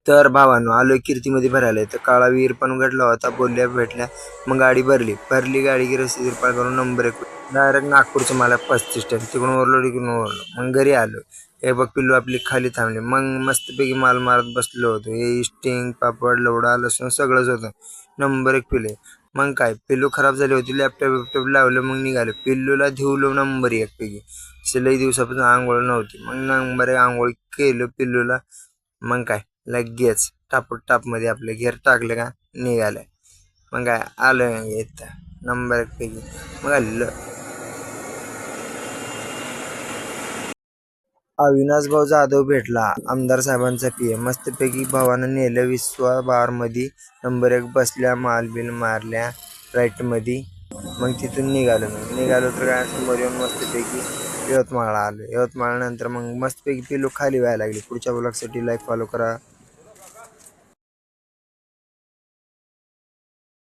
तर भावांनो आलोय कीर्तीमध्ये भरायला. तर काळा वीर पण घडला होता, बोलल्या भेटल्या. मग गाडी भरली गाडी की रस्ते तिरपाळ करून नंबर 1 डायरेक्ट नागपूरचं मला 35 टन तिकडून ओरलो तिकडून ओरलो. मग घरी आलो. हे बघ पिल्लू आपली खाली थांबली. मग मस्तपैकी माल मारत बसलो होतो. हे स्टिंग पापड लवडा लसूण सगळंच होतं. नंबर 1 पिल्ले. मग काय पिल्लू खराब झाली होती. लॅपटॉप लावलं. मग निघालो. पिल्लूला धुवलो नंबर 1 पैकी. लई दिवसापासून आंघोळ नव्हती. मग नंबर 1 आंघोळ केलं पिल्लूला. मग काय लगेच टाप मध्ये आपले घेर टाकले का निघालं. मग काय आलं येत नंबर 1 पैकी. मग आलं अविनाश भाऊ जाधव भेटला, आमदार साहेबांचा पीए. मस्तपैकी भावानं नेलं विश्वा बारमध्ये. नंबर 1 बसल्या मालबिल मारल्या राईटमध्ये. मग तिथून निघालो तर काय समोर येऊन मस्तपैकी यवतमाळला आलो. यवतमाळनंतर मग मस्तपैकी पिल्लू खाली व्हायला लागली. पुढच्या ब्लॉगसाठी लाईक फॉलो करा.